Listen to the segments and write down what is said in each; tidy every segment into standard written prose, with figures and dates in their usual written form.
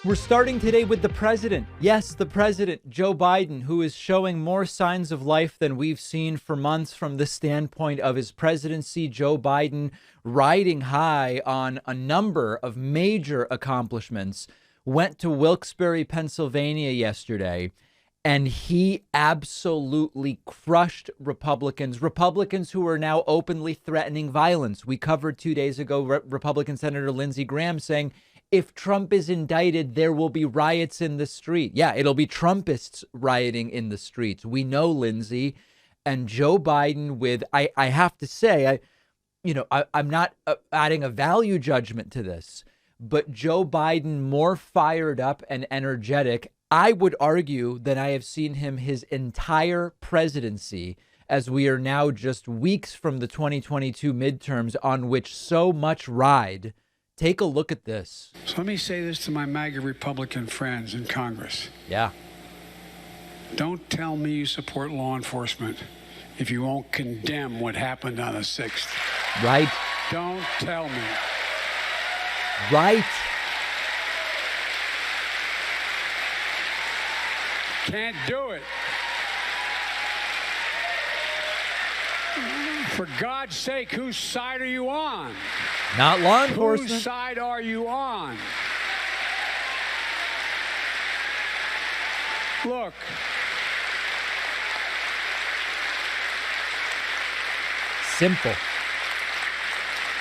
We're starting today with the president. Yes, the president, Joe Biden, who is showing more signs of life than we've seen for months from the standpoint of his presidency. Joe Biden riding high on a number of major accomplishments, went to Wilkes-Barre, Pennsylvania yesterday, and he absolutely crushed Republicans who are now openly threatening violence. We covered 2 days ago Republican Senator Lindsey Graham saying, if Trump is indicted, there will be riots in the street. Yeah, it'll be Trumpists rioting in the streets. We know Lindsey. And Joe Biden with, I have to say, I'm not adding a value judgment to this, but Joe Biden more fired up and energetic, I would argue, than I have seen him his entire presidency, as we are now just weeks from the 2022 midterms on which so much ride. Take a look at this. So let me say this to my MAGA Republican friends in Congress. Yeah. Don't tell me you support law enforcement if you won't condemn what happened on the 6th. Right. Don't tell me. Right. Can't do it. For God's sake, whose side are you on? Not law enforcement. Whose side are you on? Look. Simple.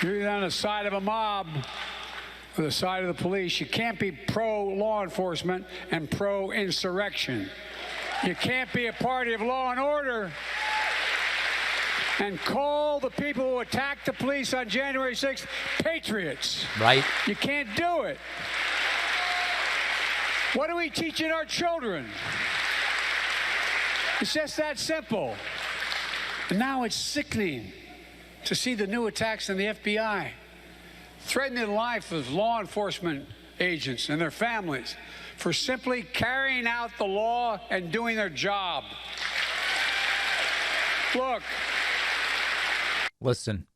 You're either on the side of a mob or the side of the police. You can't be pro-law enforcement and pro-insurrection. You can't be a party of law and order and call the people who attacked the police on January 6th patriots. Right. You can't do it. What are we teaching our children? It's just that simple. And now it's sickening to see the new attacks on the FBI, threatening the life of law enforcement agents and their families for simply carrying out the law and doing their job. Look. Listen,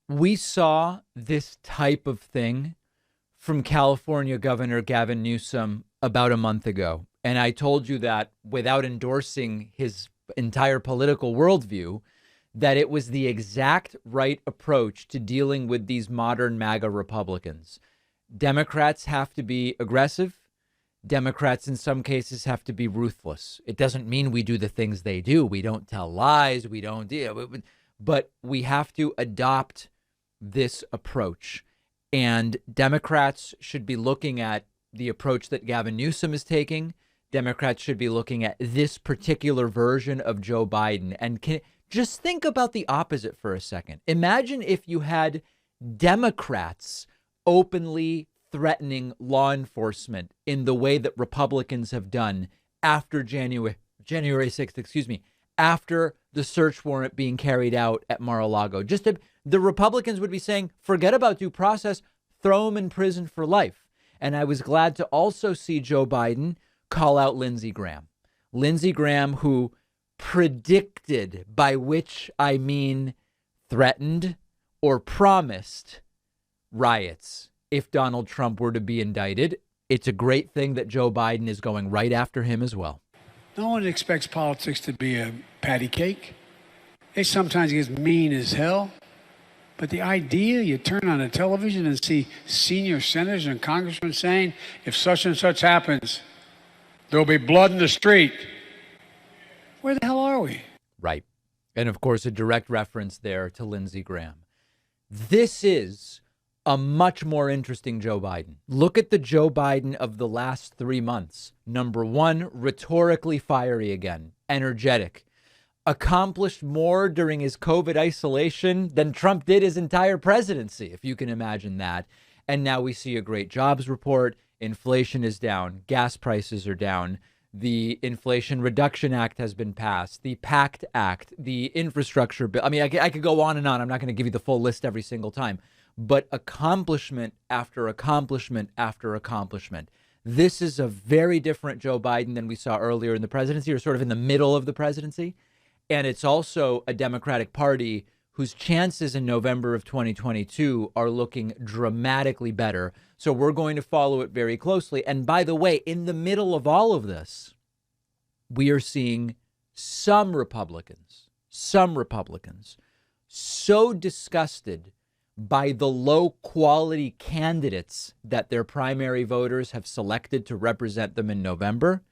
we saw this type of thing from California Governor Gavin Newsom about a month ago. And I told you that without endorsing his entire political worldview, that it was the exact right approach to dealing with these modern MAGA Republicans. Democrats have to be aggressive. Democrats in some cases have to be ruthless. It doesn't mean we do the things they do. We don't tell lies. We don't deal. But we have to adopt this approach. And Democrats should be looking at the approach that Gavin Newsom is taking. Democrats should be looking at this particular version of Joe Biden. And just think about the opposite for a second. Imagine if you had Democrats openly threatening law enforcement in the way that Republicans have done after January 6th, after the search warrant being carried out at Mar-a-Lago. The Republicans would be saying, forget about due process, throw him in prison for life. And I was glad to also see Joe Biden call out Lindsey Graham. Lindsey Graham, who predicted, by which I mean threatened or promised, riots if Donald Trump were to be indicted. It's a great thing that Joe Biden is going right after him as well. No one expects politics to be a patty cake. It sometimes gets mean as hell. But the idea you turn on the television and see senior senators and congressmen saying, if such and such happens, there'll be blood in the street. Where the hell are we? Right. And of course, a direct reference there to Lindsey Graham. This is a much more interesting Joe Biden. Look at the Joe Biden of the last 3 months. Number one, rhetorically fiery again, energetic, accomplished more during his COVID isolation than Trump did his entire presidency, if you can imagine that. And now we see a great jobs report. Inflation is down. Gas prices are down. The Inflation Reduction Act has been passed. The PACT Act, the infrastructure bill. I mean, I could go on and on. I'm not going to give you the full list every single time. But accomplishment after accomplishment after accomplishment. This is a very different Joe Biden than we saw earlier in the presidency, or sort of in the middle of the presidency. And it's also a Democratic Party whose chances in November of 2022 are looking dramatically better. So we're going to follow it very closely. And by the way, in the middle of all of this, we are seeing some Republicans so disgusted by the low quality candidates that their primary voters have selected to represent them in November,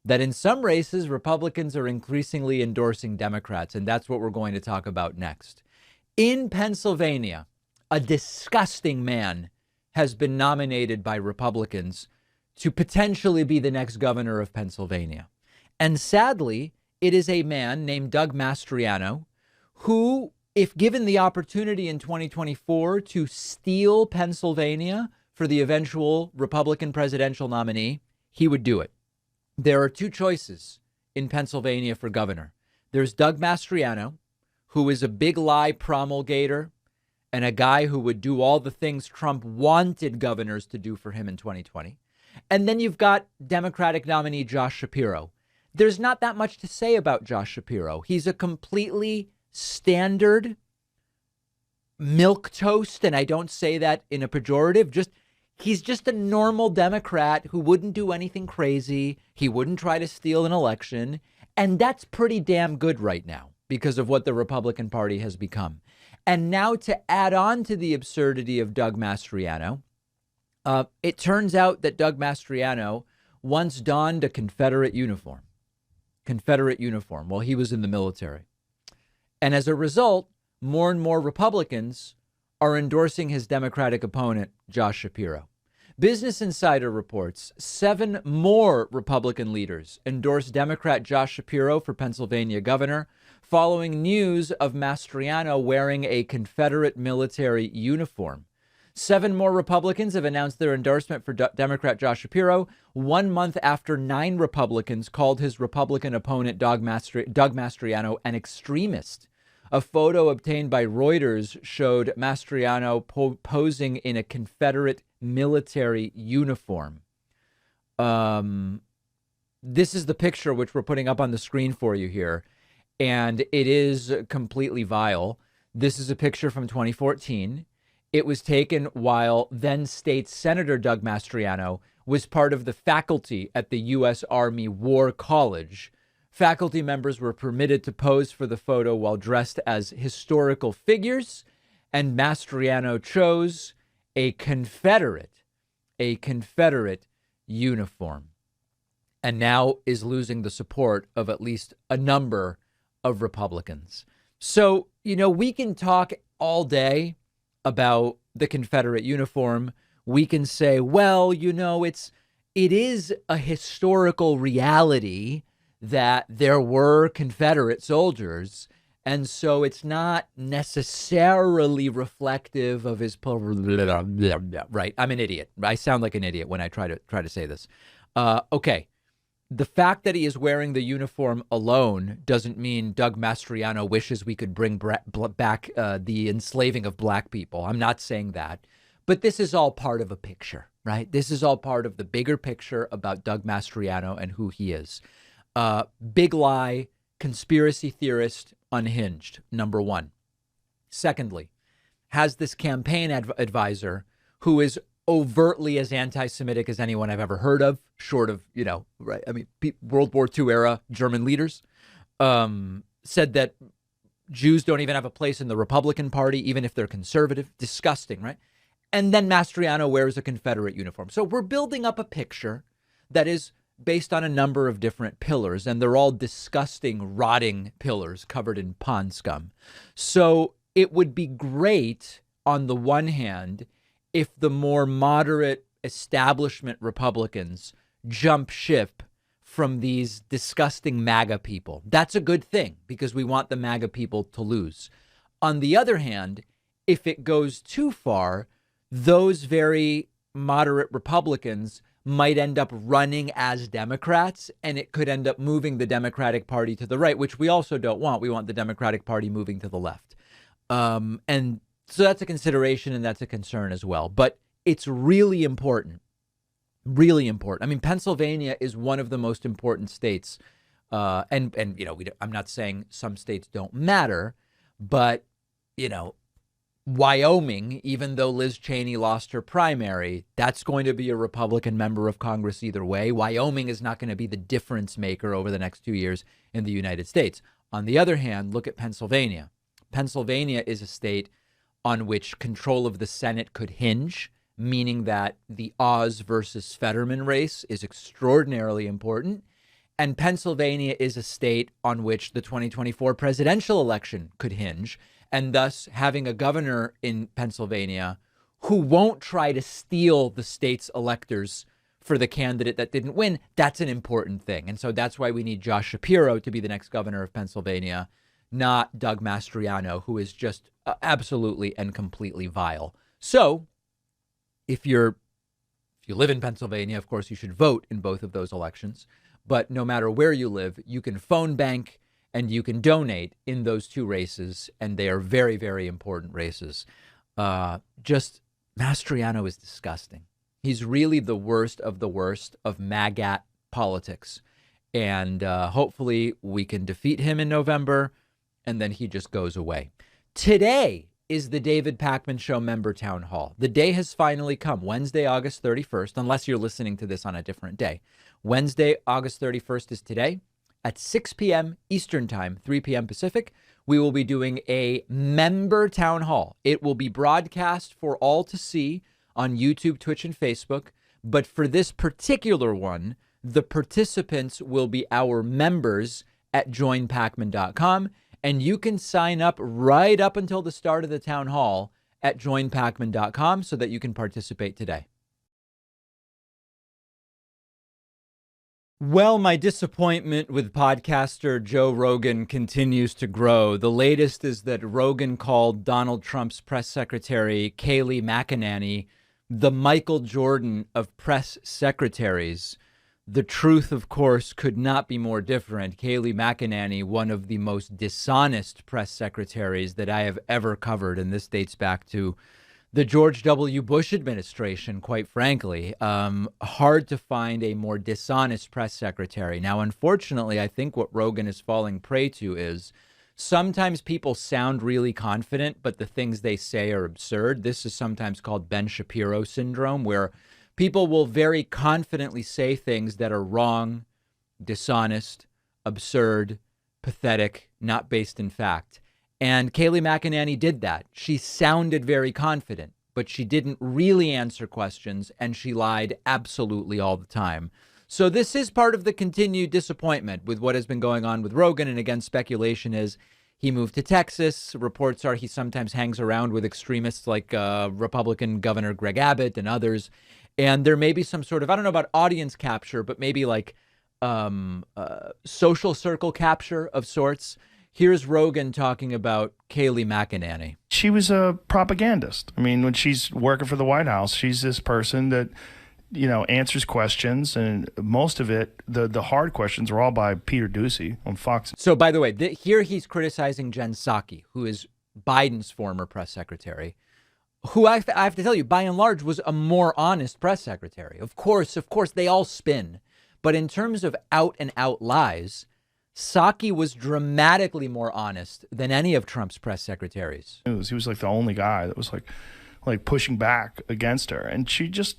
that in some races, Republicans are increasingly endorsing Democrats. And that's what we're going to talk about next. In Pennsylvania, a disgusting man has been nominated by Republicans to potentially be the next governor of Pennsylvania. And sadly, it is a man named Doug Mastriano who, if given the opportunity in 2024 to steal Pennsylvania for the eventual Republican presidential nominee, he would do it. There are two choices in Pennsylvania for governor. There's Doug Mastriano, who is a big lie promulgator and a guy who would do all the things Trump wanted governors to do for him in 2020. And then you've got Democratic nominee Josh Shapiro. There's not that much to say about Josh Shapiro. He's a completely standard milquetoast, and I don't say that in a pejorative. He's just a normal Democrat who wouldn't do anything crazy. He wouldn't try to steal an election. And that's pretty damn good right now because of what the Republican Party has become. And now to add on to the absurdity of Doug Mastriano, it turns out that Doug Mastriano once donned a Confederate uniform while he was in the military. And as a result, more and more Republicans are endorsing his Democratic opponent, Josh Shapiro. Business Insider reports 7 more Republican leaders endorsed Democrat Josh Shapiro for Pennsylvania governor following news of Mastriano wearing a Confederate military uniform. 7 more Republicans have announced their endorsement for Democrat Josh Shapiro 1 month after 9 Republicans called his Republican opponent, Doug Mastriano, an extremist. A photo obtained by Reuters showed Mastriano posing in a Confederate military uniform. This is the picture which we're putting up on the screen for you here, and it is completely vile. This is a picture from 2014. It was taken while then State Senator Doug Mastriano was part of the faculty at the U.S. Army War College. Faculty members were permitted to pose for the photo while dressed as historical figures, and Mastriano chose a Confederate uniform, and now is losing the support of at least a number of Republicans. So, we can talk all day about the Confederate uniform. We can say, well, it is a historical reality that there were Confederate soldiers, and so it's not necessarily reflective of his right. I'm an idiot. I sound like an idiot when I try to say this. Okay. The fact that he is wearing the uniform alone doesn't mean Doug Mastriano wishes we could bring back the enslaving of black people. I'm not saying that, but this is all part of a picture, right? This is all part of the bigger picture about Doug Mastriano and who he is. Big lie, conspiracy theorist, unhinged, number one. Secondly, has this campaign advisor who is overtly as anti-Semitic as anyone I've ever heard of, short of, right? I mean, World War II era German leaders, said that Jews don't even have a place in the Republican Party, even if they're conservative. Disgusting, right? And then Mastriano wears a Confederate uniform. So we're building up a picture that is based on a number of different pillars, and they're all disgusting, rotting pillars covered in pond scum. So it would be great, on the one hand, if the more moderate establishment Republicans jump ship from these disgusting MAGA people. That's a good thing because we want the MAGA people to lose. On the other hand, if it goes too far, those very moderate Republicans might end up running as Democrats, and it could end up moving the Democratic Party to the right, which we also don't want. We want the Democratic Party moving to the left. And so that's a consideration, and that's a concern as well. But it's really important, really important. I mean, Pennsylvania is one of the most important states. I'm not saying some states don't matter, but you know, Wyoming, even though Liz Cheney lost her primary, that's going to be a Republican member of Congress either way. Wyoming is not going to be the difference maker over the next 2 years in the United States. On the other hand, look at Pennsylvania. Pennsylvania is a state on which control of the Senate could hinge, meaning that the Oz versus Fetterman race is extraordinarily important. And Pennsylvania is a state on which the 2024 presidential election could hinge. And thus, having a governor in Pennsylvania who won't try to steal the state's electors for the candidate that didn't win, that's an important thing. And so that's why we need Josh Shapiro to be the next governor of Pennsylvania, not Doug Mastriano, who is just absolutely and completely vile. So if you live in Pennsylvania, of course, you should vote in both of those elections. But no matter where you live, you can phone bank and you can donate in those two races. And they are very, very important races. Just Mastriano is disgusting. He's really the worst of MAGAT politics. And hopefully we can defeat him in November and then he just goes away. Today is the David Pakman Show member town hall. The day has finally come, Wednesday, August 31st, unless you're listening to this on a different day. Wednesday, August 31st is today at 6 p.m. Eastern Time, 3 p.m. Pacific. We will be doing a member town hall. It will be broadcast for all to see on YouTube, Twitch, and Facebook. But for this particular one, the participants will be our members at joinpakman.com. And you can sign up right up until the start of the town hall at joinpakman.com so that you can participate today. Well, my disappointment with podcaster Joe Rogan continues to grow. The latest is that Rogan called Donald Trump's press secretary, Kayleigh McEnany, the Michael Jordan of press secretaries. The truth, of course, could not be more different. Kayleigh McEnany, one of the most dishonest press secretaries that I have ever covered, and this dates back to the George W. Bush administration, quite frankly. Hard to find a more dishonest press secretary. Now, unfortunately, I think what Rogan is falling prey to is sometimes people sound really confident, but the things they say are absurd. This is sometimes called Ben Shapiro syndrome, where people will very confidently say things that are wrong, dishonest, absurd, pathetic, not based in fact. And Kayleigh McEnany did that. She sounded very confident, but she didn't really answer questions, and she lied absolutely all the time. So this is part of the continued disappointment with what has been going on with Rogan. And again, speculation is he moved to Texas. Reports are he sometimes hangs around with extremists like Republican Governor Greg Abbott and others. And there may be some sort of, I don't know about audience capture, but maybe like social circle capture of sorts. Here's Rogan talking about Kayleigh McEnany. She was a propagandist. I mean, when she's working for the White House, she's this person that, you know, answers questions. And most of it, the hard questions are all by Peter Doocy on Fox. So, by the way, here he's criticizing Jen Psaki, who is Biden's former press secretary, who I have to tell you, by and large, was a more honest press secretary. Of course, they all spin. But in terms of out and out lies, Psaki was dramatically more honest than any of Trump's press secretaries. He was like the only guy that was like pushing back against her. And she just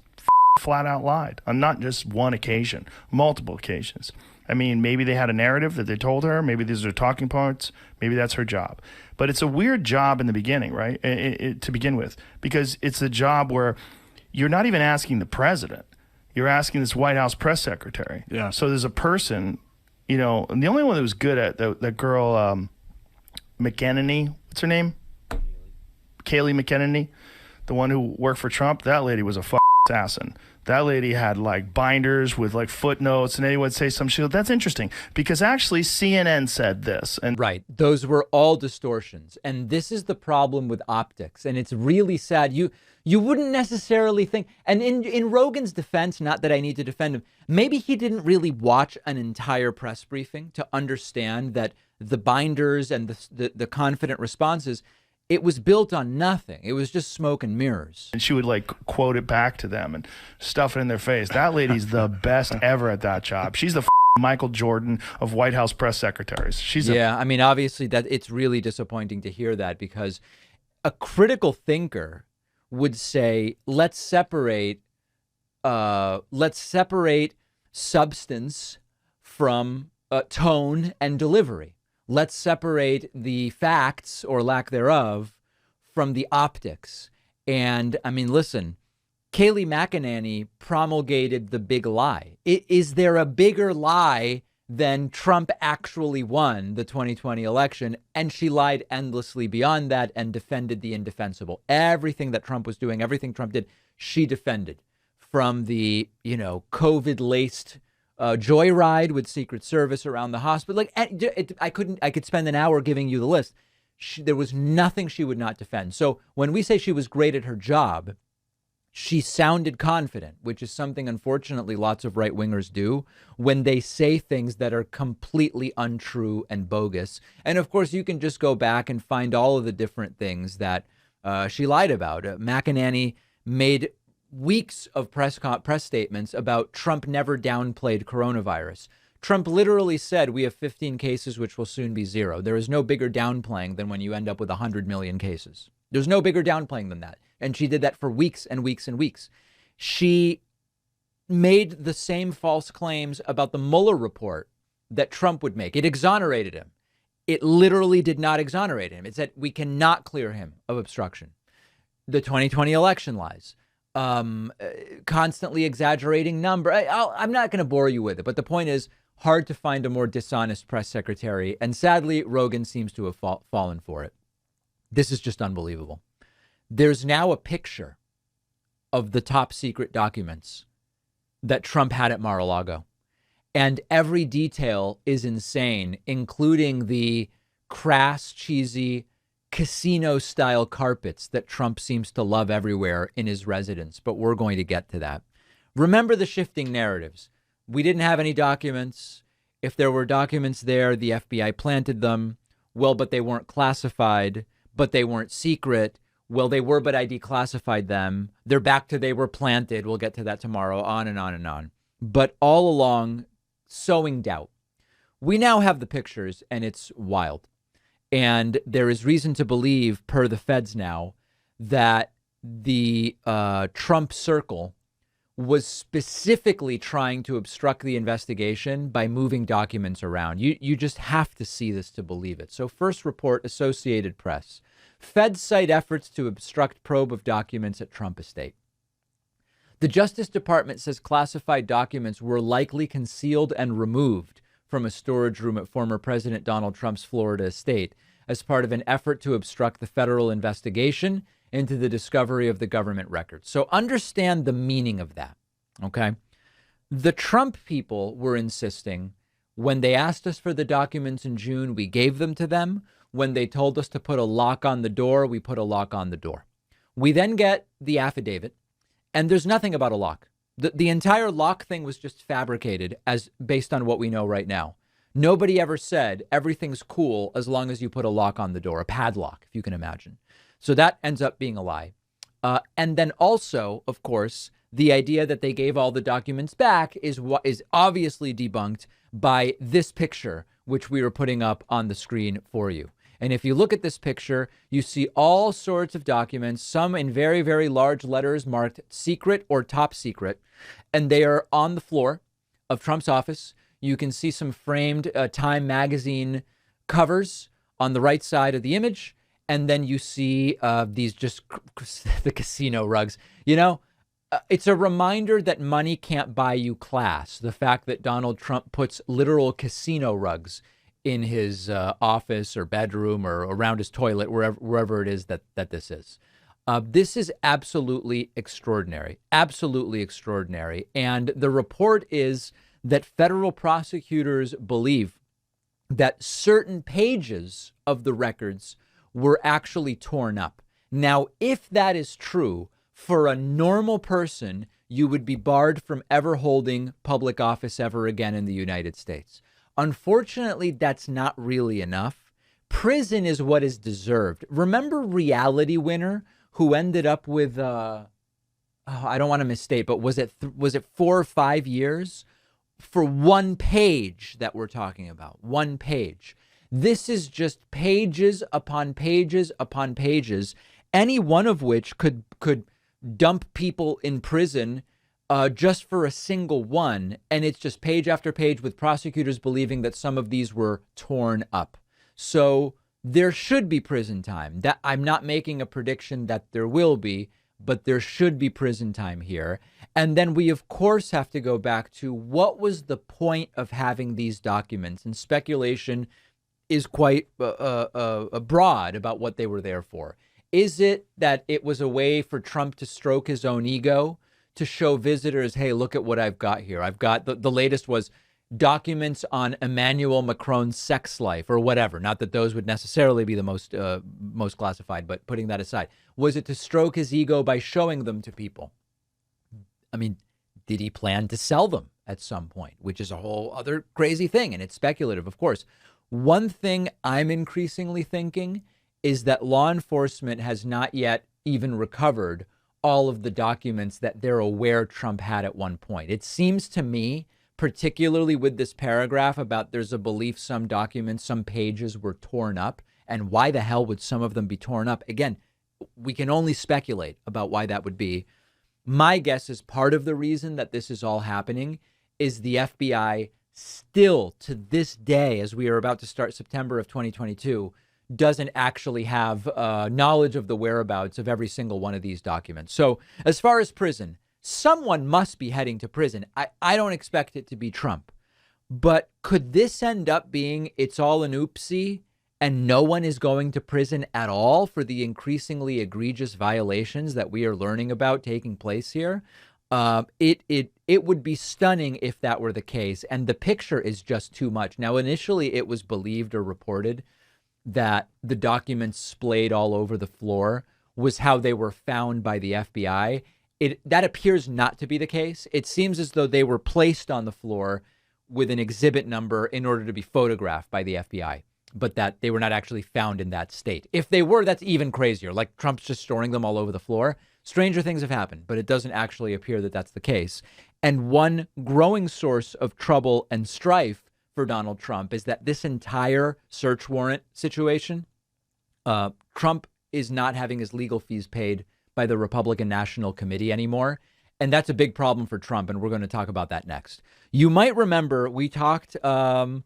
flat out lied on not just one occasion, multiple occasions. I mean, maybe they had a narrative that they told her. Maybe these are talking points. Maybe that's her job. But it's a weird job in the beginning, right? To begin with, because it's a job where you're not even asking the president. You're asking this White House press secretary. Yeah. So there's a person, you know, and the only one that was good at that girl, McEnany, what's her name? Kayleigh McEnany, the one who worked for Trump. That lady was a assassin. That lady had like binders with like footnotes, and anyone would say some shit. That's interesting because actually CNN said this. And right. Those were all distortions. And this is the problem with optics. And it's really sad. You wouldn't necessarily think, and in Rogan's defense, not that I need to defend him, maybe he didn't really watch an entire press briefing to understand that the binders and the confident responses, it was built on nothing. It was just smoke and mirrors. And she would like quote it back to them and stuff it in their face. That lady's the best ever at that job. She's the Michael Jordan of White House press secretaries. I mean, obviously that it's really disappointing to hear that because a critical thinker would say, let's separate substance from tone and delivery. Let's separate the facts or lack thereof from the optics. And I mean, listen, Kayleigh McEnany promulgated the big lie. Is there a bigger lie than Trump actually won the 2020 election? And she lied endlessly beyond that and defended the indefensible. Everything that Trump was doing, everything Trump did, she defended, from the, COVID-laced joyride with Secret Service around the hospital. Like, I could spend an hour giving you the list. There was nothing she would not defend. So when we say she was great at her job, she sounded confident, which is something, unfortunately, lots of right wingers do when they say things that are completely untrue and bogus. And of course, you can just go back and find all of the different things that she lied about. McEnany made weeks of press statements about Trump never downplayed coronavirus. Trump literally said we have 15 cases, which will soon be 0. There is no bigger downplaying than when you end up with 100 million cases. There's no bigger downplaying than that. And she did that for weeks and weeks and weeks. She made the same false claims about the Mueller report that Trump would make. It exonerated him. It literally did not exonerate him. It said we cannot clear him of obstruction. The 2020 election lies. Constantly exaggerating number. I'm not going to bore you with it, but the point is, hard to find a more dishonest press secretary. And sadly, Rogan seems to have fallen for it. This is just unbelievable. There's now a picture of the top secret documents that Trump had at Mar-a-Lago. And every detail is insane, including the crass, cheesy, casino-style carpets that Trump seems to love everywhere in his residence. But we're going to get to that. Remember the shifting narratives. We didn't have any documents. If there were documents there, the FBI planted them. Well, but they weren't classified, but they weren't secret. Well, they were, but I declassified them. They're back to they were planted. We'll get to that tomorrow, on and on and on. But all along, sowing doubt. We now have the pictures, and it's wild. And there is reason to believe, per the feds now, that the Trump circle was specifically trying to obstruct the investigation by moving documents around. You just have to see this to believe it. So first report, Associated Press. Feds cite efforts to obstruct probe of documents at Trump estate. The Justice Department says classified documents were likely concealed and removed from a storage room at former President Donald Trump's Florida estate as part of an effort to obstruct the federal investigation into the discovery of the government records. So understand the meaning of that, okay? The Trump people were insisting when they asked us for the documents in June, we gave them to them. When they told us to put a lock on the door, we put a lock on the door. We then get the affidavit, and there's nothing about a lock. The entire lock thing was just fabricated as based on what we know right now. Nobody ever said everything's cool as long as you put a lock on the door, a padlock, if you can imagine. So that ends up being a lie. And then also, of course, the idea that they gave all the documents back is what is obviously debunked by this picture, which we were putting up on the screen for you. And if you look at this picture, you see all sorts of documents, some in very, very large letters marked secret or top secret, and they are on the floor of Trump's office. You can see some framed Time magazine covers on the right side of the image. And then you see these just the casino rugs. You know, it's a reminder that money can't buy you class. The fact that Donald Trump puts literal casino rugs in his office or bedroom or around his toilet, wherever it is that this is. This is absolutely extraordinary, absolutely extraordinary. And the report is that federal prosecutors believe that certain pages of the records were actually torn up. Now, if that is true, for a normal person, you would be barred from ever holding public office ever again in the United States. Unfortunately, that's not really enough. Prison is what is deserved. Remember Reality Winner, who ended up with, I don't want to misstate, but was it 4 or 5 years for one page that we're talking about? One page. This is just pages upon pages upon pages. any one of which could dump people in prison just for a single one. And it's just page after page with prosecutors believing that some of these were torn up. So there should be prison time. That I'm not making a prediction that there will be, but there should be prison time here. And then we, of course, have to go back to what was the point of having these documents? And speculation is quite broad about what they were there for. Is it that it was a way for Trump to stroke his own ego, to show visitors, hey, look at what I've got here. I've got the latest was documents on Emmanuel Macron's sex life or whatever. Not that those would necessarily be the most classified, but putting that aside, was it to stroke his ego by showing them to people? I mean, did he plan to sell them at some point, which is a whole other crazy thing. And it's speculative, of course. One thing I'm increasingly thinking is that law enforcement has not yet even recovered all of the documents that they're aware Trump had at one point. It seems to me, particularly with this paragraph about there's a belief some documents, some pages were torn up, and why the hell would some of them be torn up? Again, we can only speculate about why that would be. My guess is part of the reason that this is all happening is the FBI still to this day, as we are about to start September of 2022, doesn't actually have knowledge of the whereabouts of every single one of these documents. So as far as prison, someone must be heading to prison. I don't expect it to be Trump. But could this end up being it's all an oopsie and no one is going to prison at all for the increasingly egregious violations that we are learning about taking place here? It would be stunning if that were the case. And the picture is just too much. Now, initially, it was believed or reported that the documents splayed all over the floor was how they were found by the FBI. That appears not to be the case. It seems as though they were placed on the floor with an exhibit number in order to be photographed by the FBI, but that they were not actually found in that state. If they were, that's even crazier. Like Trump's just storing them all over the floor. Stranger things have happened, but it doesn't actually appear that that's the case. And one growing source of trouble and strife for Donald Trump is that this entire search warrant situation, Trump is not having his legal fees paid by the Republican National Committee anymore. And that's a big problem for Trump. And we're going to talk about that next. You might remember we talked 1,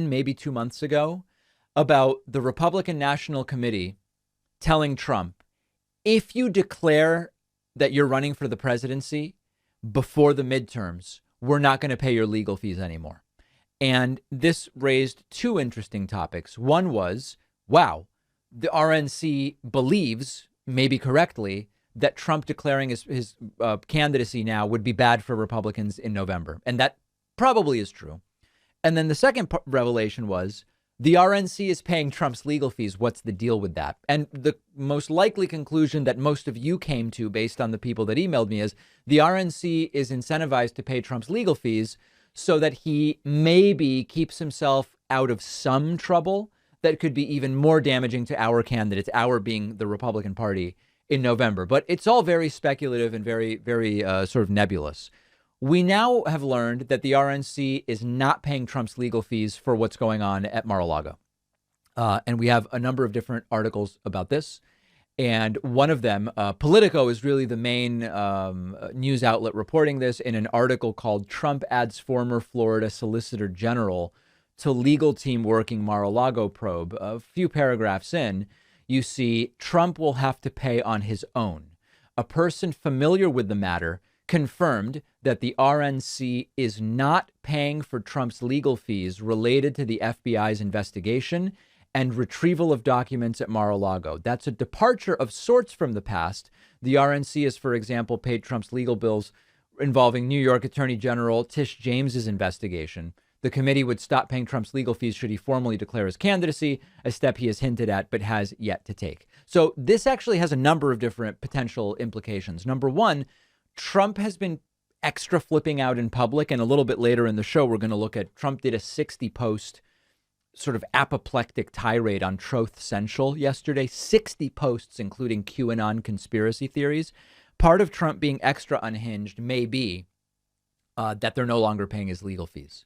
maybe 2 months ago about the Republican National Committee telling Trump, if you declare that you're running for the presidency before the midterms, we're not going to pay your legal fees anymore. And this raised two interesting topics. One was, wow, the RNC believes, maybe correctly, that Trump declaring his candidacy now would be bad for Republicans in November. And that probably is true. And then the second revelation was the RNC is paying Trump's legal fees. What's the deal with that? And the most likely conclusion that most of you came to based on the people that emailed me is the RNC is incentivized to pay Trump's legal fees so that he maybe keeps himself out of some trouble that could be even more damaging to our candidates, our being the Republican Party in November. But it's all very speculative and very, very sort of nebulous. We now have learned that the RNC is not paying Trump's legal fees for what's going on at Mar-a-Lago. And we have a number of different articles about this. And one of them, Politico, is really the main news outlet reporting this in an article called Trump Adds Former Florida Solicitor General to Legal Team Working Mar-a-Lago Probe. A few paragraphs in, you see Trump will have to pay on his own. A person familiar with the matter confirmed that the RNC is not paying for Trump's legal fees related to the FBI's investigation and retrieval of documents at Mar-a-Lago. That's a departure of sorts from the past. The RNC has, for example, paid Trump's legal bills involving New York Attorney General Tish James's investigation. The committee would stop paying Trump's legal fees should he formally declare his candidacy, a step he has hinted at but has yet to take. So this actually has a number of different potential implications. Number one, Trump has been extra flipping out in public. And a little bit later in the show, we're going to look at Trump did a 60-post sort of apoplectic tirade on Truth Central yesterday, 60 posts, including QAnon conspiracy theories. Part of Trump being extra unhinged may be that they're no longer paying his legal fees.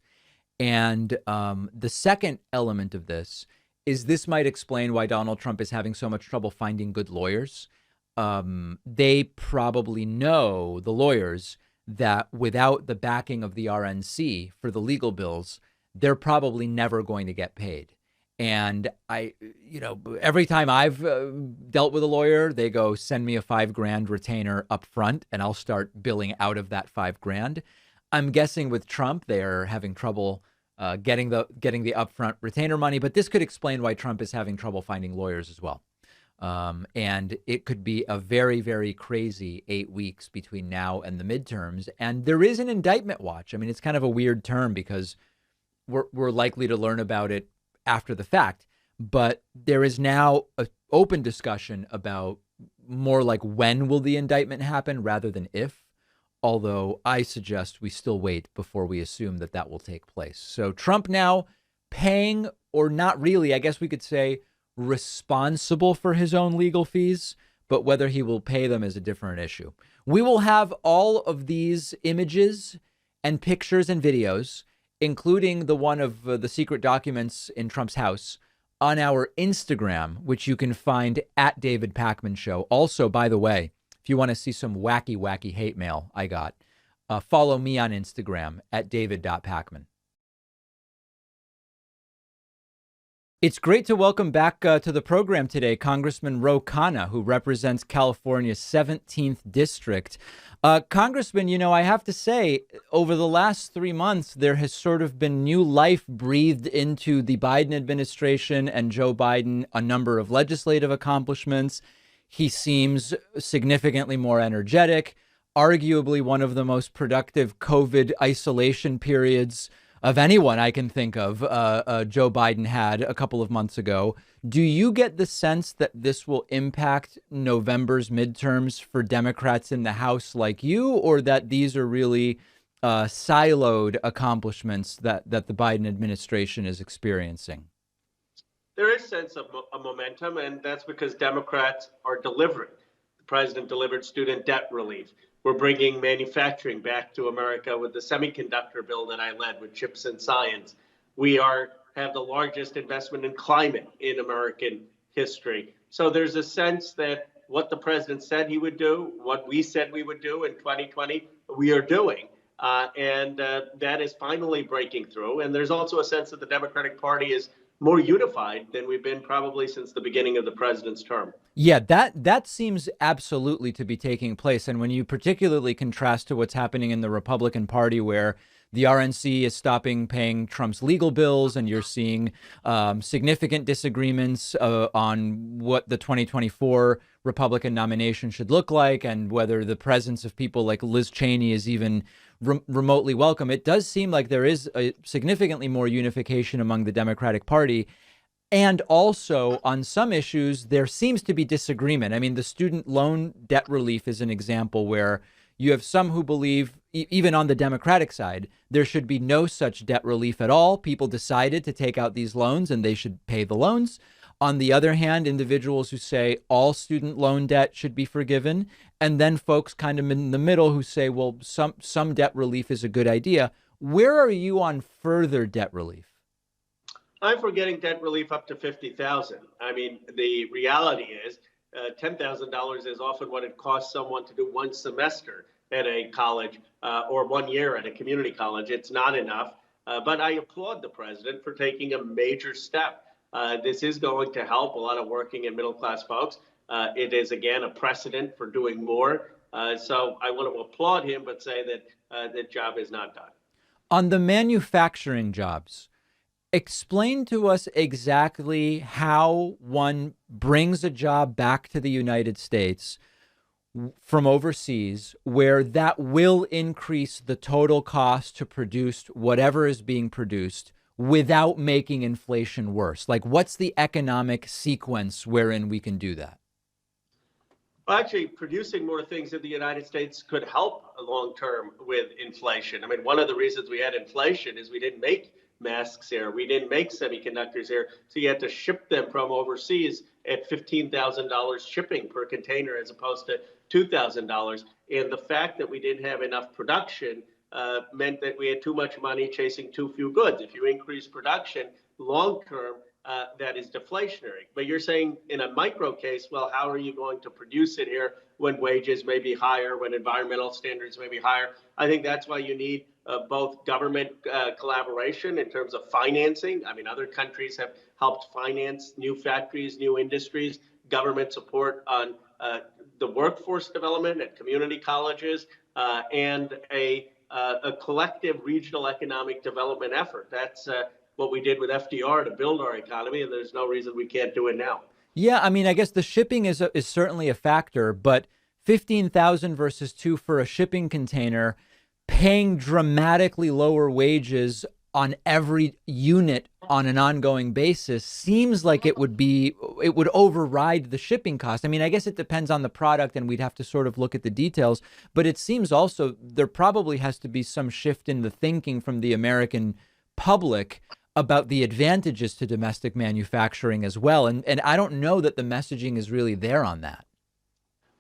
And the second element of this is this might explain why Donald Trump is having so much trouble finding good lawyers. They probably know, the lawyers, that without the backing of the RNC for the legal bills, they're probably never going to get paid. And every time I've dealt with a lawyer, they go, send me a $5,000 retainer up front and I'll start billing out of that $5,000. I'm guessing with Trump, they're having trouble getting the upfront retainer money. But this could explain why Trump is having trouble finding lawyers as well. And it could be a very, very crazy 8 weeks between now and the midterms. And there is an indictment watch. I mean, it's kind of a weird term because we're likely to learn about it after the fact. But there is now an open discussion about more like when will the indictment happen rather than if. Although I suggest we still wait before we assume that that will take place. So Trump now paying, or not really, I guess we could say, responsible for his own legal fees, but whether he will pay them is a different issue. We will have all of these images and pictures and videos, including the one of the secret documents in Trump's house, on our Instagram, which you can find at David Pakman Show. Also, by the way, if you want to see some wacky, wacky hate mail I got, follow me on Instagram at david.pakman. It's great to welcome back to the program today Congressman Ro Khanna, who represents California's 17th district. Congressman, I have to say, over the last 3 months, there has sort of been new life breathed into the Biden administration and Joe Biden, a number of legislative accomplishments. He seems significantly more energetic, arguably one of the most productive COVID isolation periods of anyone I can think of, Joe Biden had a couple of months ago. Do you get the sense that this will impact November's midterms for Democrats in the House like you, or that these are really siloed accomplishments that the Biden administration is experiencing? There is a sense of a momentum, and that's because Democrats are delivering. The president delivered student debt relief. We're bringing manufacturing back to America with the semiconductor bill that I led with chips and science. We have the largest investment in climate in American history. So there's a sense that what the president said he would do, what we said we would do in 2020, we are doing. And that is finally breaking through. And there's also a sense that the Democratic Party is more unified than we've been probably since the beginning of the president's term. Yeah, that seems absolutely to be taking place. And when you particularly contrast to what's happening in the Republican Party, where the RNC is stopping paying Trump's legal bills, and you're seeing significant disagreements on what the 2024 Republican nomination should look like, and whether the presence of people like Liz Cheney is even remotely welcome. It does seem like there is a significantly more unification among the Democratic Party. And also on some issues, there seems to be disagreement. I mean, the student loan debt relief is an example where you have some who believe, even on the Democratic side, there should be no such debt relief at all. People decided to take out these loans and they should pay the loans. On the other hand, individuals who say all student loan debt should be forgiven. And then folks kind of in the middle who say, well, some debt relief is a good idea. Where are you on further debt relief? I'm for getting debt relief up to $50,000. I mean, the reality is $10,000 is often what it costs someone to do one semester at a college or 1 year at a community college. It's not enough. But I applaud the president for taking a major step. This is going to help a lot of working and middle class folks. It is, again, a precedent for doing more. So I want to applaud him, but say that the job is not done. On the manufacturing jobs, explain to us exactly how one brings a job back to the United States from overseas, where that will increase the total cost to produce whatever is being produced without making inflation worse. Like, what's the economic sequence wherein we can do that? Well, actually, producing more things in the United States could help long term with inflation. I mean, one of the reasons we had inflation is we didn't make masks here. We didn't make semiconductors here. So you had to ship them from overseas at $15,000 shipping per container as opposed to $2,000. And the fact that we didn't have enough production meant that we had too much money chasing too few goods. If you increase production long term, that is deflationary. But you're saying in a micro case, well, how are you going to produce it here when wages may be higher, when environmental standards may be higher? I think that's why you need both government collaboration in terms of financing. I mean, other countries have helped finance new factories, new industries, government support on the workforce development at community colleges, and a collective regional economic development effort. That's what we did with FDR to build our economy, and there's no reason we can't do it now. Yeah, I mean, I guess the shipping is certainly a factor, but 15,000 versus 2 for a shipping container, paying dramatically lower wages on every unit on an ongoing basis seems like it would override the shipping cost. I mean, I guess it depends on the product and we'd have to sort of look at the details, but it seems also there probably has to be some shift in the thinking from the American public about the advantages to domestic manufacturing as well. And I don't know that the messaging is really there on that.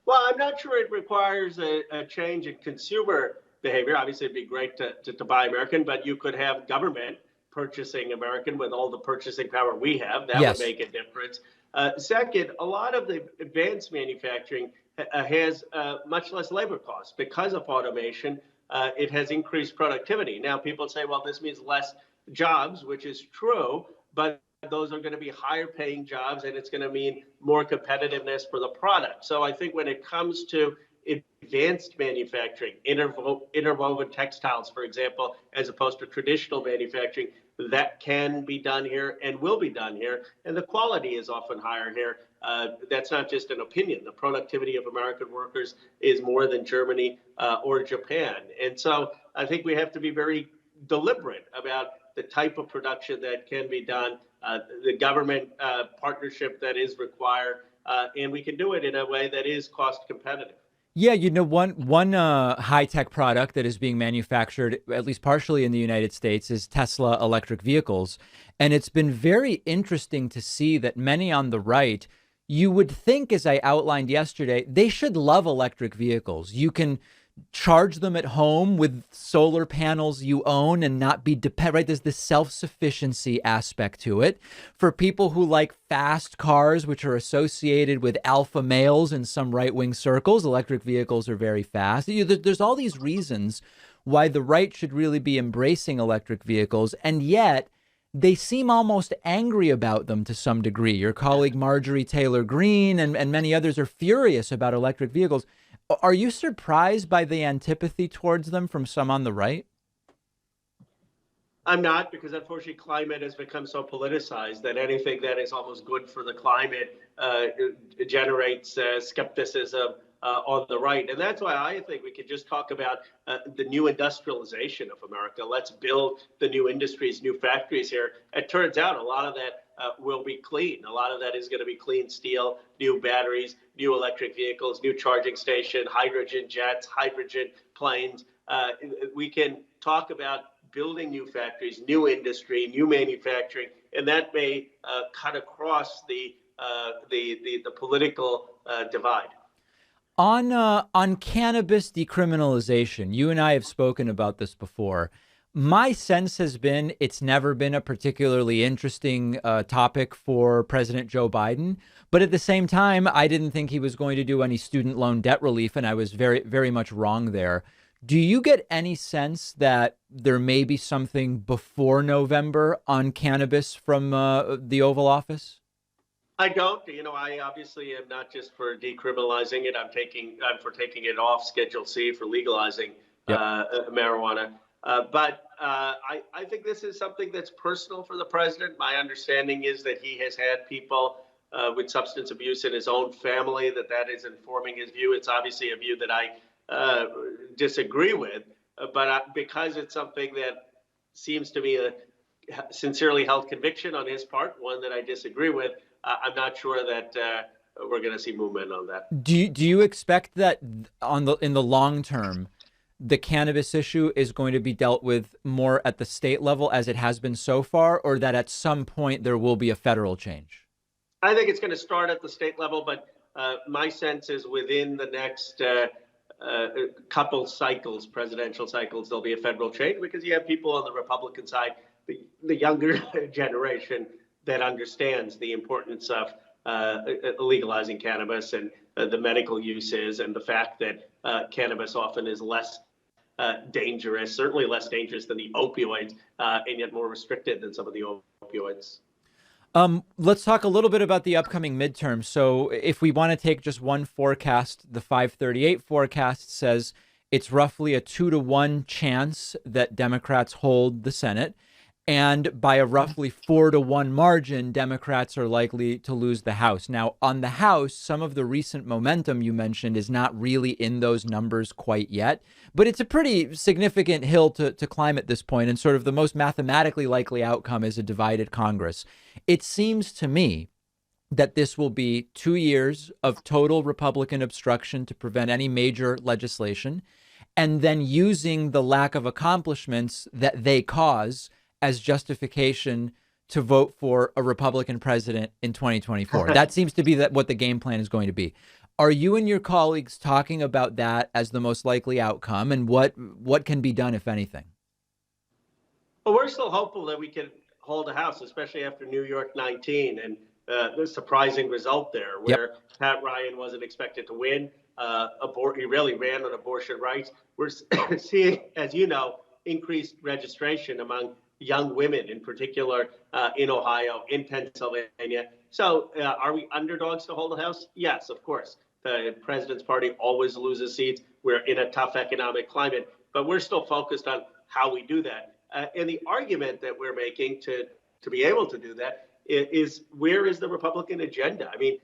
Well, I'm not sure it requires a change in consumer behavior. Obviously, it'd be great to buy American, but you could have government purchasing American with all the purchasing power we have. That Yes. would make a difference. Second, a lot of the advanced manufacturing has much less labor costs. Because of automation, it has increased productivity. Now, people say, well, this means less jobs, which is true, but those are going to be higher paying jobs and it's going to mean more competitiveness for the product. So I think when it comes to advanced manufacturing, interwoven textiles, for example, as opposed to traditional manufacturing, that can be done here and will be done here. And the quality is often higher here. That's not just an opinion. The productivity of American workers is more than Germany or Japan. And so I think we have to be very deliberate about the type of production that can be done, the government partnership that is required, and we can do it in a way that is cost competitive. Yeah, you know, one high-tech product that is being manufactured, at least partially in the United States, is Tesla electric vehicles. And it's been very interesting to see that many on the right, you would think, as I outlined yesterday, they should love electric vehicles. You can charge them at home with solar panels you own and not be dependent, right? There's this self-sufficiency aspect to it. For people who like fast cars, which are associated with alpha males in some right-wing circles, electric vehicles are very fast. There's all these reasons why the right should really be embracing electric vehicles, and yet they seem almost angry about them to some degree. Your colleague Marjorie Taylor Greene and many others are furious about electric vehicles. Are you surprised by the antipathy towards them from some on the right? I'm not, because unfortunately climate has become so politicized that anything that is almost good for the climate generates skepticism on the right. And that's why I think we could just talk about the new industrialization of America. Let's build the new industries, new factories here. It turns out a lot of that will be clean. A lot of that is going to be clean steel, new batteries, new electric vehicles, new charging station, hydrogen jets, hydrogen planes. We can talk about building new factories, new industry, new manufacturing, and that may cut across the political divide. On cannabis decriminalization, you and I have spoken about this before. My sense has been it's never been a particularly interesting topic for President Joe Biden. But at the same time, I didn't think he was going to do any student loan debt relief, and I was very, very much wrong there. Do you get any sense that there may be something before November on cannabis from the Oval Office? I don't. You know, I obviously am not just for decriminalizing it. I'm for taking it off Schedule C for legalizing marijuana. But I think this is something that's personal for the president. My understanding is that he has had people with substance abuse in his own family, that is informing his view. It's obviously a view that I disagree with, but because it's something that seems to be a sincerely held conviction on his part, one that I disagree with, I'm not sure that we're going to see movement on that. Do you expect that in the long term, the cannabis issue is going to be dealt with more at the state level as it has been so far, or that at some point there will be a federal change? I think it's going to start at the state level, but my sense is within the next couple cycles, presidential cycles, there'll be a federal change because you have people on the Republican side, the younger generation, that understands the importance of legalizing cannabis and the medical uses, and the fact that cannabis often is less dangerous, certainly less dangerous than the opioids, and yet more restricted than some of the opioids. Let's talk a little bit about the upcoming midterms. So if we want to take just one forecast, the 538 forecast says it's roughly a 2-to-1 chance that Democrats hold the Senate. And by a roughly 4-to-1 margin, Democrats are likely to lose the House. Now, on the House, some of the recent momentum you mentioned is not really in those numbers quite yet, but it's a pretty significant hill to climb at this point, and sort of the most mathematically likely outcome is a divided Congress. It seems to me that this will be 2 years of total Republican obstruction to prevent any major legislation, and then using the lack of accomplishments that they cause as justification to vote for a Republican president in 2024. That seems to be what the game plan is going to be. Are you and your colleagues talking about that as the most likely outcome, and what can be done, if anything? Well, we're still hopeful that we can hold the House, especially after New York 19 and the surprising result there, where Pat Ryan wasn't expected to win. He really ran on abortion rights. We're seeing, as you know, increased registration among young women, in particular in Ohio, in Pennsylvania. So are we underdogs to hold the House? Yes, of course. The president's party always loses seats. We're in a tough economic climate, but we're still focused on how we do that. And the argument that we're making to be able to do that is, where is the Republican agenda? I mean,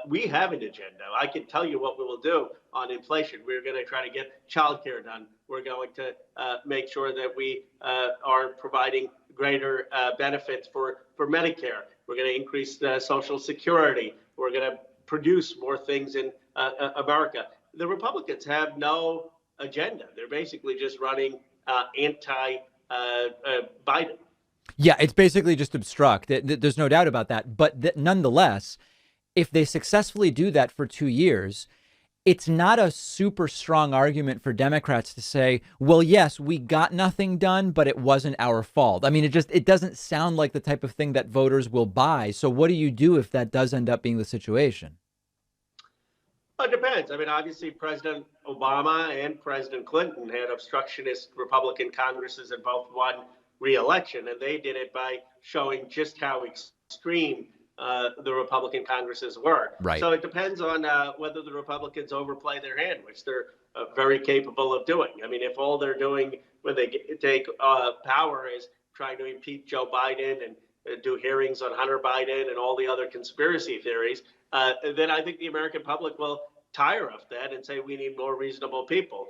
we have an agenda. I can tell you what we will do on inflation. We're going to try to get childcare done. We're going to make sure that we are providing greater benefits for Medicare. We're going to increase Social Security. We're going to produce more things in America. The Republicans have no agenda. They're basically just running anti-Biden. Yeah, it's basically just obstruct. There's no doubt about that. But nonetheless, if they successfully do that for 2 years, it's not a super strong argument for Democrats to say, well, yes, we got nothing done, but it wasn't our fault. I mean, it doesn't sound like the type of thing that voters will buy. So what do you do if that does end up being the situation? Well, it depends. I mean, obviously, President Obama and President Clinton had obstructionist Republican Congresses and both won re-election, and they did it by showing just how extreme the Republican Congresses were. Right. So it depends on whether the Republicans overplay their hand, which they're very capable of doing. I mean, if all they're doing when they take power is trying to impeach Joe Biden and do hearings on Hunter Biden and all the other conspiracy theories, then I think the American public will tire of that and say we need more reasonable people.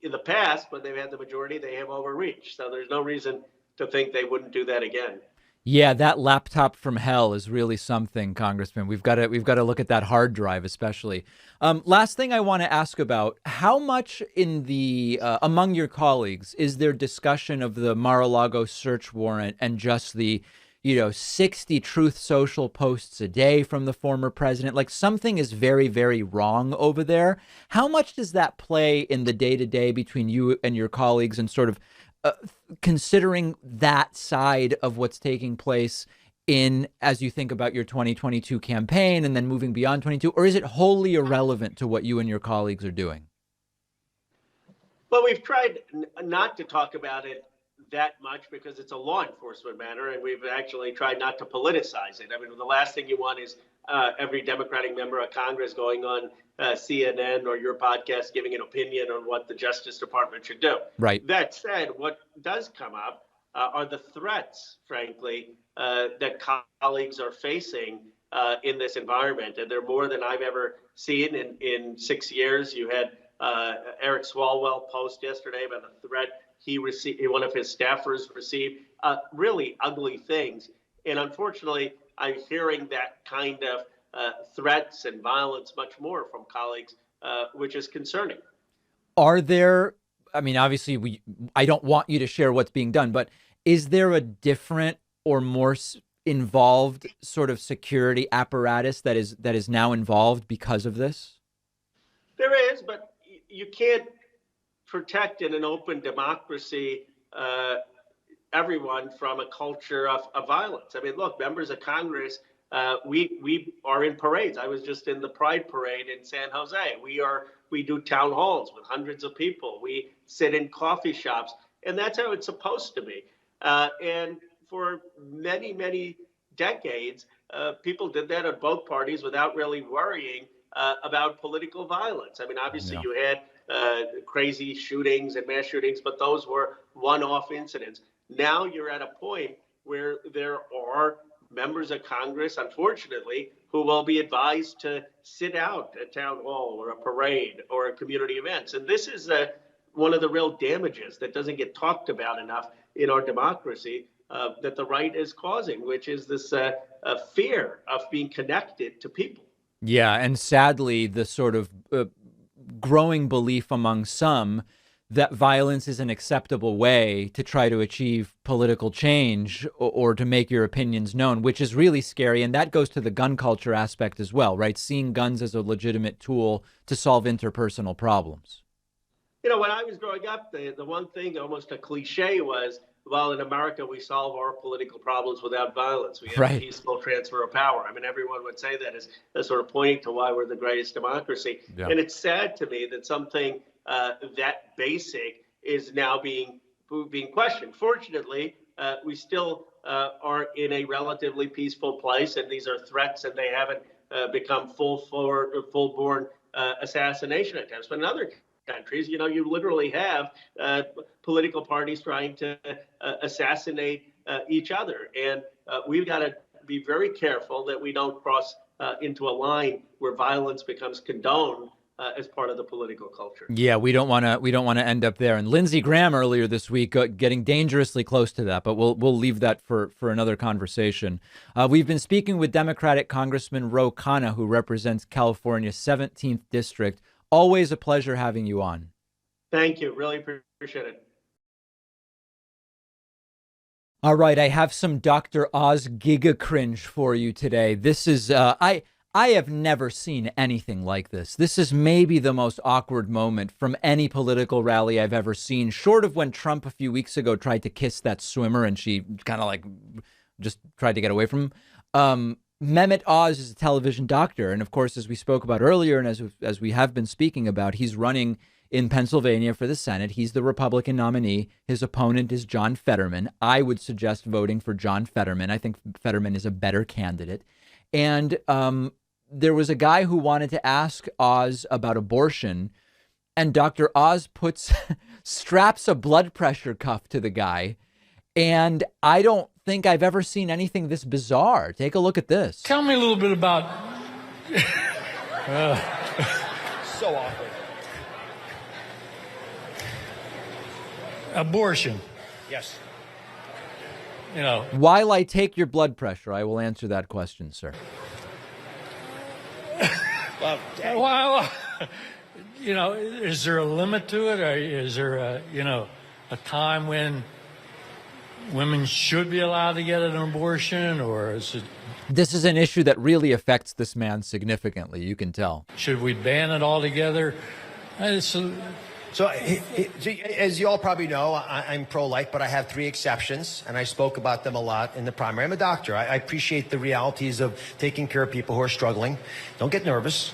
In the past, when they've had the majority, they have overreached. So there's no reason to think they wouldn't do that again. Yeah, that laptop from hell is really something, Congressman. We've got to look at that hard drive, especially. Last thing I want to ask about: how much in the among your colleagues is there discussion of the Mar-a-Lago search warrant and just the 60 Truth Social posts a day from the former president? Like, something is very, very wrong over there. How much does that play in the day-to-day between you and your colleagues, and sort of considering that side of what's taking place as you think about your 2022 campaign and then moving beyond 22? Or is it wholly irrelevant to what you and your colleagues are doing? Well, we've tried not to talk about it that much because it's a law enforcement matter, and we've actually tried not to politicize it. I mean, the last thing you want is every Democratic member of Congress going on CNN or your podcast giving an opinion on what the Justice Department should do. Right. That said, what does come up are the threats, frankly, that colleagues are facing in this environment. And they're more than I've ever seen in 6 years. You had Eric Swalwell post yesterday about the threat he received, one of his staffers received, really ugly things. And unfortunately, I'm hearing that kind of threats and violence much more from colleagues, which is concerning. Are there, I mean, obviously, I don't want you to share what's being done, but is there a different or more involved sort of security apparatus that is now involved because of this? There is, but you can't protect in an open democracy everyone from a culture of violence. I mean, look, members of Congress, we are in parades. I was just in the Pride Parade in San Jose. We do town halls with hundreds of people. We sit in coffee shops, and that's how it's supposed to be. And for many, many decades, people did that at both parties without really worrying about political violence. I mean, obviously, you had crazy shootings and mass shootings, but those were one-off incidents. Now you're at a point where there are members of Congress, unfortunately, who will be advised to sit out at town hall or a parade or a community events. And this is one of the real damages that doesn't get talked about enough in our democracy that the right is causing, which is this fear of being connected to people. Yeah, and sadly, the sort of growing belief among some that violence is an acceptable way to try to achieve political change or to make your opinions known, which is really scary. And that goes to the gun culture aspect as well, right? Seeing guns as a legitimate tool to solve interpersonal problems. You know, when I was growing up, the one thing, almost a cliche, was, well, in America, we solve our political problems without violence. We have a peaceful transfer of power. I mean, everyone would say that as sort of pointing to why we're the greatest democracy. Yeah. And it's sad to me that something that basic is now being questioned. Fortunately, we still are in a relatively peaceful place, and these are threats, and they haven't become full-born assassination attempts. But in other countries, you know, you literally have political parties trying to assassinate each other. And we've got to be very careful that we don't cross into a line where violence becomes condoned as part of the political culture. Yeah, we don't want to end up there. And Lindsey Graham earlier this week getting dangerously close to that, but we'll leave that for another conversation. We've been speaking with Democratic Congressman Ro Khanna, who represents California's 17th district. Always a pleasure having you on. Thank you. Really appreciate it. All right, I have some Dr. Oz Giga cringe for you today. This is I have never seen anything like this. This is maybe the most awkward moment from any political rally I've ever seen, short of when Trump a few weeks ago tried to kiss that swimmer and she kind of like just tried to get away from him. Mehmet Oz is a television doctor. And of course, as we spoke about earlier, and as we have been speaking about, he's running in Pennsylvania for the Senate. He's the Republican nominee. His opponent is John Fetterman. I would suggest voting for John Fetterman. I think Fetterman is a better candidate. And there was a guy who wanted to ask Oz about abortion, and Dr. Oz straps a blood pressure cuff to the guy. And I don't think I've ever seen anything this bizarre. Take a look at this. Tell me a little bit about... So awkward. Abortion. Yes. You know. While I take your blood pressure, I will answer that question, sir. Well, you know, is there a limit to it? Or is there a time when women should be allowed to get an abortion, or is it... This is an issue that really affects this man significantly, you can tell. Should we ban it altogether? So, as you all probably know, I'm pro-life, but I have 3 exceptions, and I spoke about them a lot in the primary. I'm a doctor. I appreciate the realities of taking care of people who are struggling. Don't get nervous.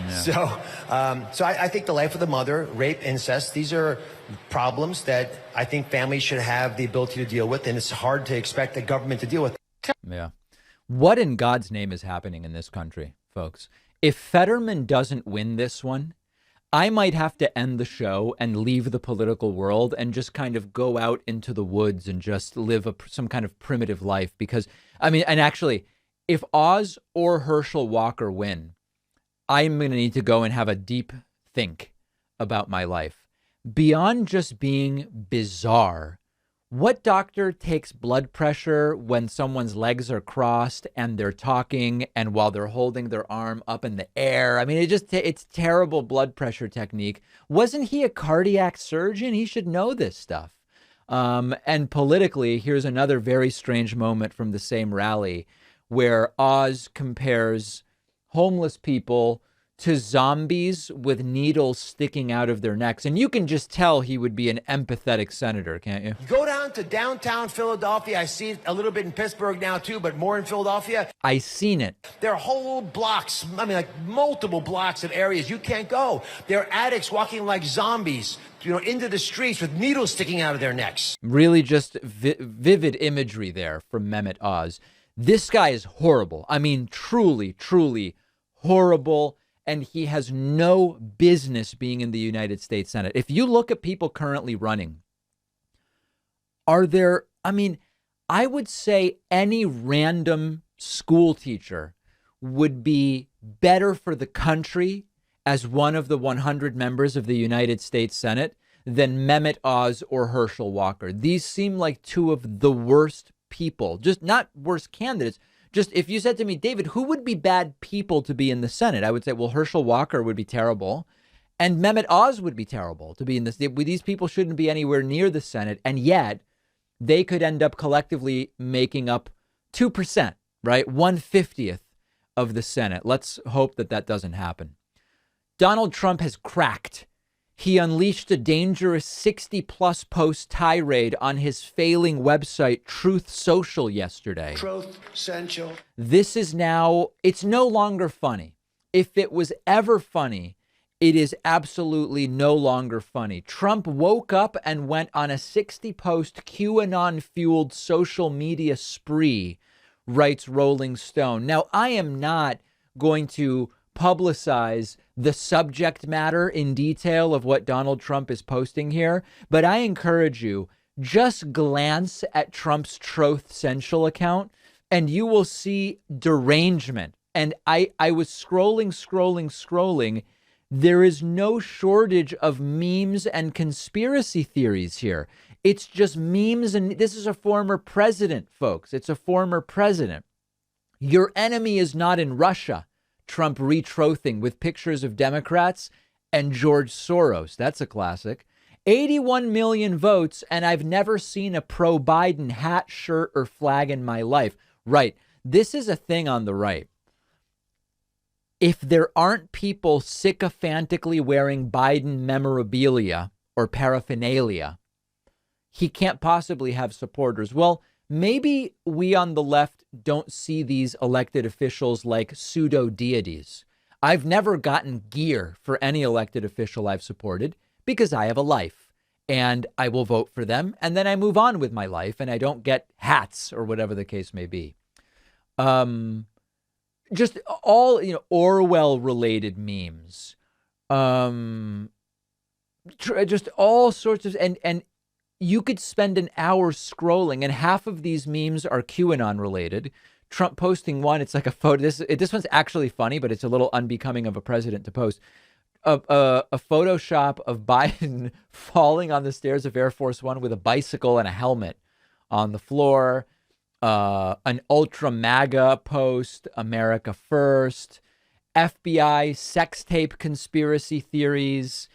Yeah. So I think the life of the mother, rape, incest, these are problems that I think families should have the ability to deal with, and it's hard to expect the government to deal with. Yeah. What in God's name is happening in this country, folks? If Fetterman doesn't win this one, I might have to end the show and leave the political world and just kind of go out into the woods and just live some kind of primitive life. Because, I mean, and actually, if Oz or Herschel Walker win, I'm going to need to go and have a deep think about my life. Beyond just being bizarre, what doctor takes blood pressure when someone's legs are crossed and they're talking and while they're holding their arm up in the air? I mean, it's terrible blood pressure technique. Wasn't he a cardiac surgeon? He should know this stuff. And politically, here's another very strange moment from the same rally where Oz compares homeless people to zombies with needles sticking out of their necks. And you can just tell he would be an empathetic senator, can't you? Go down to downtown Philadelphia. I see it a little bit in Pittsburgh now, too, but more in Philadelphia. I seen it. There are whole blocks, like multiple blocks of areas you can't go. There are addicts walking like zombies, into the streets with needles sticking out of their necks. Really just vivid imagery there from Mehmet Oz. This guy is horrible. I mean, truly, truly horrible. And he has no business being in the United States Senate. If you look at people currently running, I would say any random school teacher would be better for the country as one of the 100 members of the United States Senate than Mehmet Oz or Herschel Walker. These seem like two of the worst people, just not worst candidates. Just if you said to me, David, who would be bad people to be in the Senate? I would say, well, Herschel Walker would be terrible. And Mehmet Oz would be terrible to be in this. These people shouldn't be anywhere near the Senate. And yet they could end up collectively making up 2%, right? 1/50th of the Senate. Let's hope that that doesn't happen. Donald Trump has cracked. He unleashed a dangerous 60-plus post tirade on his failing website, Truth Social, yesterday. Truth Social. This is now, it's no longer funny. If it was ever funny, it is absolutely no longer funny. Trump woke up and went on a 60-post QAnon-fueled social media spree, writes Rolling Stone. Now, I am not going to publicize the subject matter in detail of what Donald Trump is posting here, but I encourage you, just glance at Trump's Truth Social account and you will see derangement. And I was scrolling. There is no shortage of memes and conspiracy theories here. It's just memes. And this is a former president, folks. It's a former president. Your enemy is not in Russia. Trump retrothing with pictures of Democrats and George Soros. That's a classic. 81 million votes, and I've never seen a pro-Biden hat, shirt, or flag in my life. Right. This is a thing on the right. If there aren't people sycophantically wearing Biden memorabilia or paraphernalia, he can't possibly have supporters. Well, maybe we on the left don't see these elected officials like pseudo deities. I've never gotten gear for any elected official I've supported because I have a life and I will vote for them. And then I move on with my life and I don't get hats or whatever the case may be. Just all, Orwell related memes, just all sorts of, and you could spend an hour scrolling, and half of these memes are QAnon related. Trump posting one, it's like a photo. This one's actually funny, but it's a little unbecoming of a president to post. A Photoshop of Biden falling on the stairs of Air Force One with a bicycle and a helmet on the floor. An ultra MAGA post, America First, FBI sex tape conspiracy theories,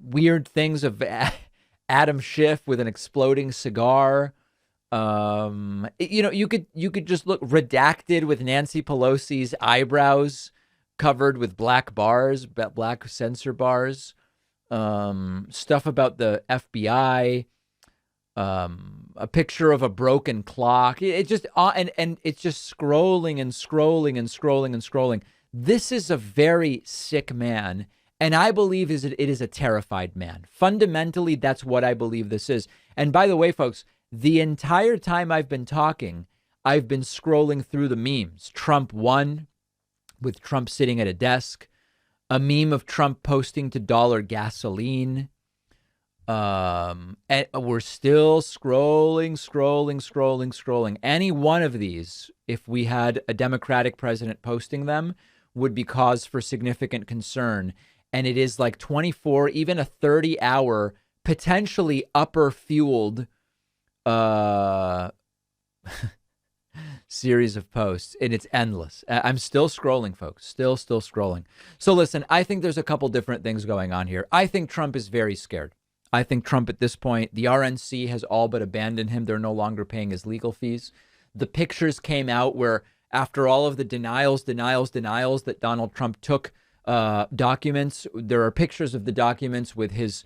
weird things of Adam Schiff with an exploding cigar. You could just look redacted with Nancy Pelosi's eyebrows covered with black bars, black censor bars, stuff about the FBI, a picture of a broken clock. It just, and it's just scrolling. This is a very sick man. And I believe it is a terrified man. Fundamentally, that's what I believe this is. And by the way, folks, the entire time I've been talking, I've been scrolling through the memes. Trump won with Trump sitting at a desk, a meme of Trump posting to dollar gasoline. And we're still scrolling. Any one of these, if we had a Democratic president posting them, would be cause for significant concern. And it is like 24, even a 30-hour, potentially upper-fueled series of posts. And it's endless. I'm still scrolling, folks. Still scrolling. So listen, I think there's a couple different things going on here. I think Trump is very scared. I think Trump at this point, the RNC has all but abandoned him. They're no longer paying his legal fees. The pictures came out where After all of the denials that Donald Trump took documents, there are pictures of the documents with his,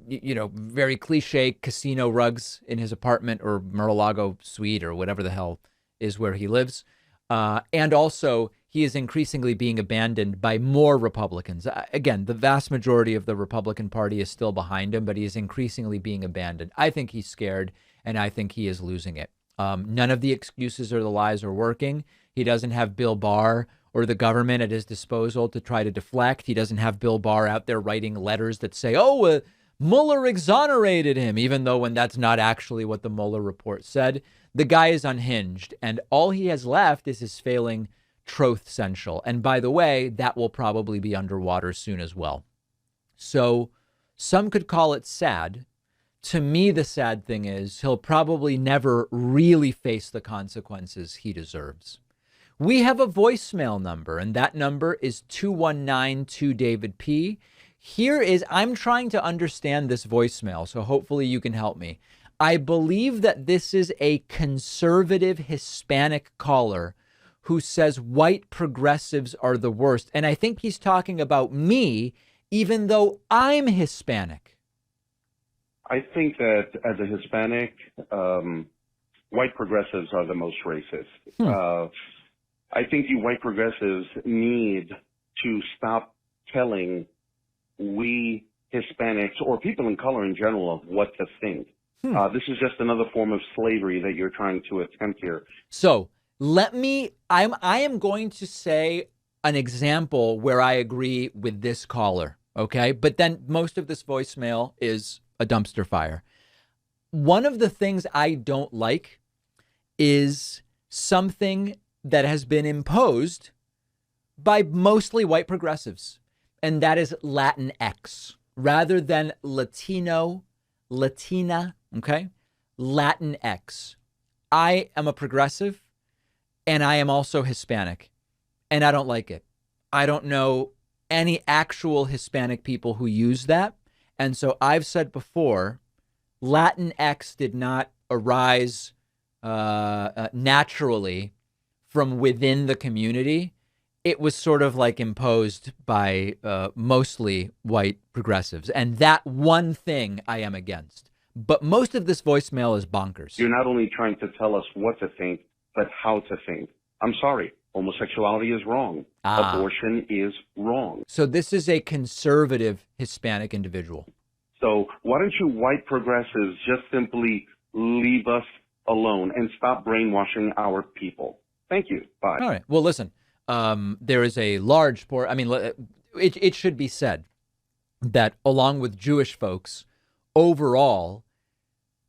very cliche casino rugs in his apartment or Mar-a-Lago suite or whatever the hell is where he lives. And also, he is increasingly being abandoned by more Republicans. Again, the vast majority of the Republican Party is still behind him, but he is increasingly being abandoned. I think he's scared, and I think he is losing it. None of the excuses or the lies are working. He doesn't have Bill Barr or the government at his disposal to try to deflect. He doesn't have Bill Barr out there writing letters that say, Mueller exonerated him, even though when that's not actually what the Mueller report said. The guy is unhinged, and all he has left is his failing Truth Central. And by the way, that will probably be underwater soon as well. So some could call it sad. To me, the sad thing is he'll probably never really face the consequences he deserves. We have a voicemail number, and that number is 219-2-DAVID-P. I'm trying to understand this voicemail, so hopefully you can help me. I believe that this is a conservative Hispanic caller who says white progressives are the worst. And I think he's talking about me, even though I'm Hispanic. I think that as a Hispanic, white progressives are the most racist. I think you white progressives need to stop telling we Hispanics or people in color in general of what to think. This is just another form of slavery that you're trying to attempt here. So I am going to say an example where I agree with this caller. Okay. But then most of this voicemail is a dumpster fire. One of the things I don't like is something that has been imposed by mostly white progressives, and that is Latinx rather than Latino, Latina. Okay. Latinx. I am a progressive and I am also Hispanic, and I don't like it. I don't know any actual Hispanic people who use that. And so I've said before, Latinx did not arise naturally from within the community. It was sort of like imposed by mostly white progressives. And that one thing I am against. But most of this voicemail is bonkers. You're not only trying to tell us what to think, but how to think. I'm sorry. Homosexuality is wrong. Abortion is wrong. So this is a conservative Hispanic individual. So why don't you white progressives just simply leave us alone and stop brainwashing our people? Thank you. Bye. All right. Well, listen, there is a large it should be said that along with Jewish folks, overall,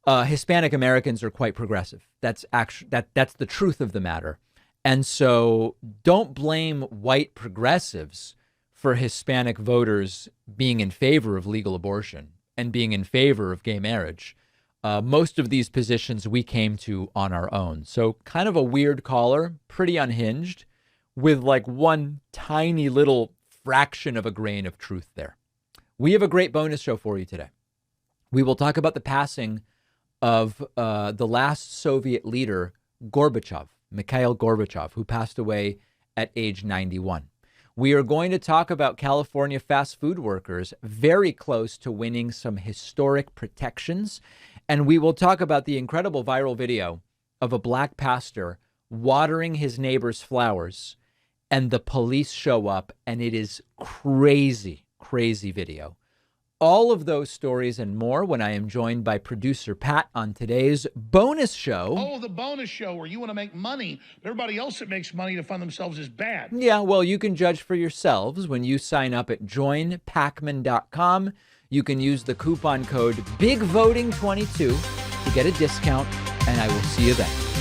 Hispanic Americans are quite progressive. That's the truth of the matter. And so don't blame white progressives for Hispanic voters being in favor of legal abortion and being in favor of gay marriage. Most of these positions we came to on our own. So kind of a weird caller, pretty unhinged, with like one tiny little fraction of a grain of truth there. We have a great bonus show for you today. We will talk about the passing of the last Soviet leader, Gorbachev, Mikhail Gorbachev, who passed away at age 91. We are going to talk about California fast food workers very close to winning some historic protections. And we will talk about the incredible viral video of a black pastor watering his neighbor's flowers, and the police show up, and it is crazy, crazy video. All of those stories and more when I am joined by producer Pat on today's bonus show. Oh, the bonus show where you want to make money, but everybody else that makes money to fund themselves is bad. Yeah, well, you can judge for yourselves when you sign up at joinpacman.com. You can use the coupon code BIGVOTING22 to get a discount, and I will see you then.